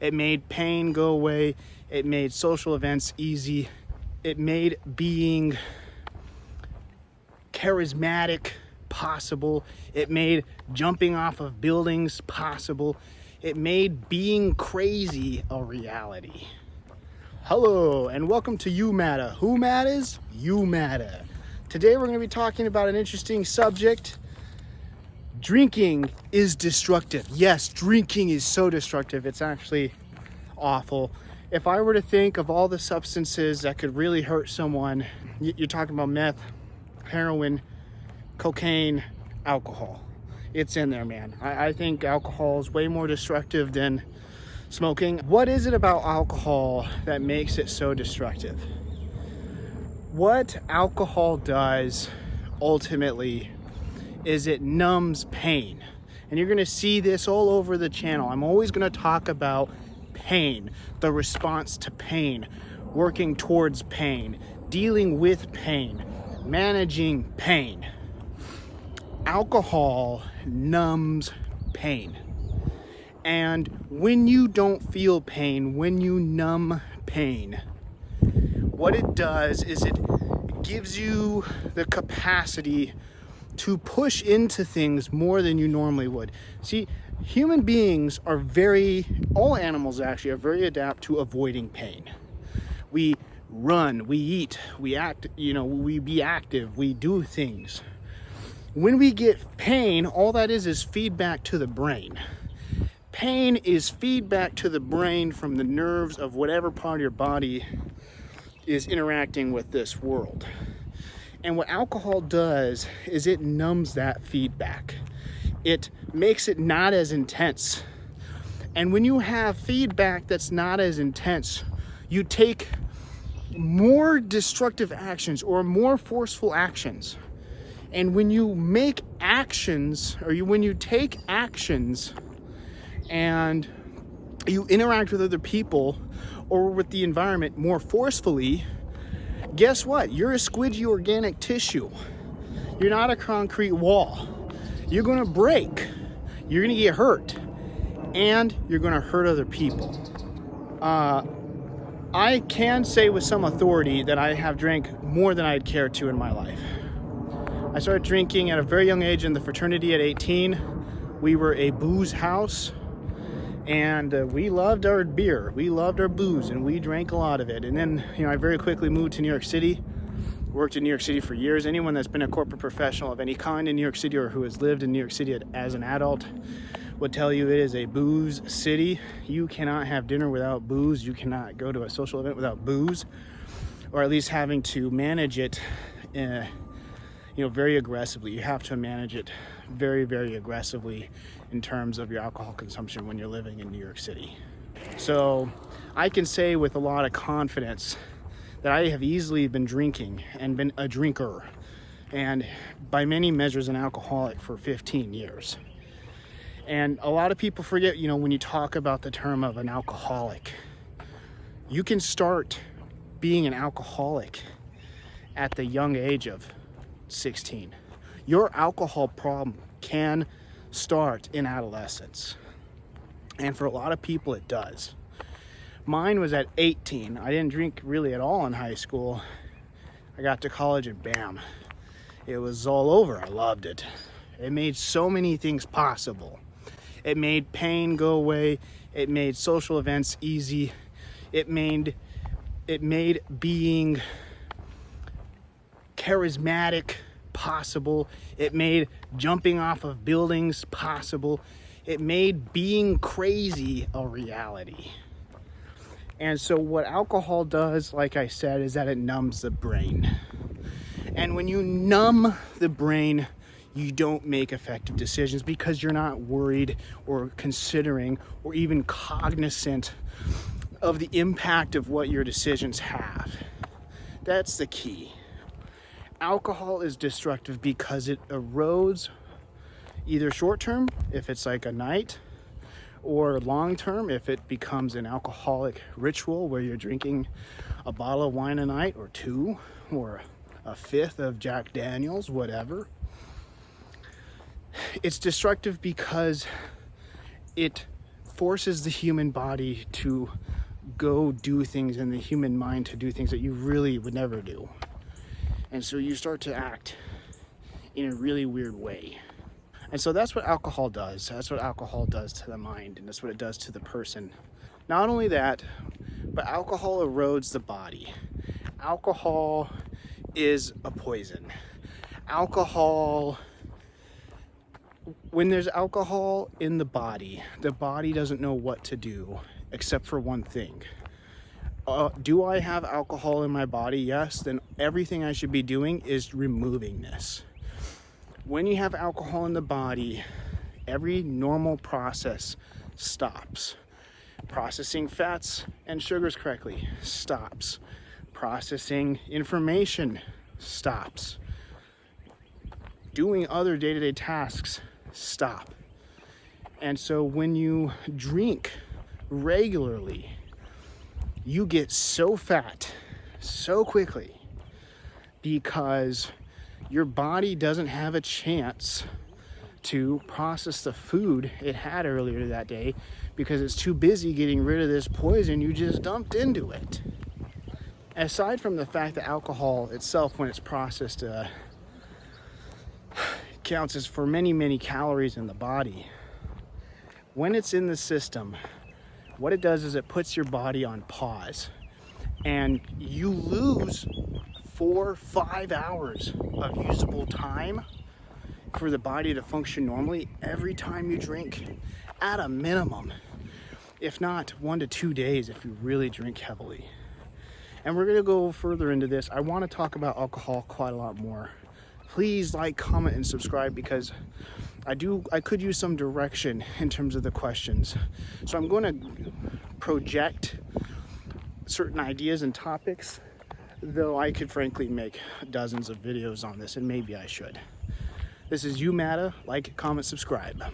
It made pain go away. It made social events easy. It made being charismatic possible. It made jumping off of buildings possible. It made being crazy a reality. Hello, and welcome to UMATA. Who matters? UMATA. Today we're going to be talking about an interesting subject. Drinking is destructive. Yes, drinking is so destructive. It's actually awful. If I were to think of all the substances that could really hurt someone, you're talking about meth, heroin, cocaine, alcohol. It's in there, man. I think alcohol is way more destructive than smoking. What is it about alcohol that makes it so destructive? What alcohol does ultimately is it numbs pain. And you're gonna see this all over the channel. I'm always gonna talk about pain, the response to pain, working towards pain, dealing with pain, managing pain. Alcohol numbs pain. And when you don't feel pain, when you numb pain, what it does is it gives you the capacity to push into things more than you normally would. See, human beings are all animals actually are very adept to avoiding pain. We run, we eat, we act, we be active, we do things. When we get pain, all that is feedback to the brain. Pain is feedback to the brain from the nerves of whatever part of your body is interacting with this world. And what alcohol does is it numbs that feedback. It makes it not as intense. And when you have feedback that's not as intense, you take more destructive actions or more forceful actions. And when you make actions, when you take actions and you interact with other people or with the environment more forcefully, guess what? You're a squidgy organic tissue. You're not a concrete wall. You're gonna break. You're gonna get hurt. And you're gonna hurt other people. I can say with some authority that I have drank more than I'd care to in my life. I started drinking at a very young age in the fraternity at 18. We were a booze house. And we loved our beer, we loved our booze, and we drank a lot of it. And then, I very quickly moved to New York City, worked in New York City for years. Anyone that's been a corporate professional of any kind in New York City or who has lived in New York City as an adult would tell you it is a booze city. You cannot have dinner without booze. You cannot go to a social event without booze, or at least having to manage it very aggressively. You have to manage it very, very aggressively in terms of your alcohol consumption when you're living in New York City. So I can say with a lot of confidence that I have easily been drinking and been a drinker, and by many measures an alcoholic for 15 years. And a lot of people forget, when you talk about the term of an alcoholic, you can start being an alcoholic at the young age of 16. Your alcohol problem can start in adolescence. And for a lot of people, it does. Mine was at 18. I didn't drink really at all in high school. I got to college and bam, it was all over. I loved it. It made so many things possible. It made pain go away. It made social events easy. It made being charismatic possible. It made jumping off of buildings possible. It made being crazy a reality. And so what alcohol does, like I said, is that it numbs the brain. And when you numb the brain, you don't make effective decisions because you're not worried or considering or even cognizant of the impact of what your decisions have. That's the key. Alcohol is destructive because it erodes either short term, if it's like a night, or long term, if it becomes an alcoholic ritual where you're drinking a bottle of wine a night or two, or a fifth of Jack Daniels, whatever. It's destructive because it forces the human body to go do things, and the human mind to do things that you really would never do. And so you start to act in a really weird way. And so that's what alcohol does. That's what alcohol does to the mind, and that's what it does to the person. Not only that, but alcohol erodes the body. Alcohol is a poison. Alcohol, when there's alcohol in the body doesn't know what to do except for one thing. Do I have alcohol in my body? Yes, then everything I should be doing is removing this. When you have alcohol in the body, every normal process stops. Processing fats and sugars correctly stops. Processing information stops. Doing other day-to-day tasks stop. And so when you drink regularly, you get so fat so quickly because your body doesn't have a chance to process the food it had earlier that day because it's too busy getting rid of this poison you just dumped into it. Aside from the fact that alcohol itself, when it's processed, counts as for many calories in the body, when it's in the system, what it does is it puts your body on pause, and you lose 4-5 hours of usable time for the body to function normally every time you drink, at a minimum, if not 1 to 2 days if you really drink heavily. And we're going to go further into this. I want to talk about alcohol quite a lot more. Please like, comment, and subscribe, because I could use some direction in terms of the questions. So I'm going to project certain ideas and topics, though I could frankly make dozens of videos on this, and maybe I should. This is UMATA. Like, comment, subscribe.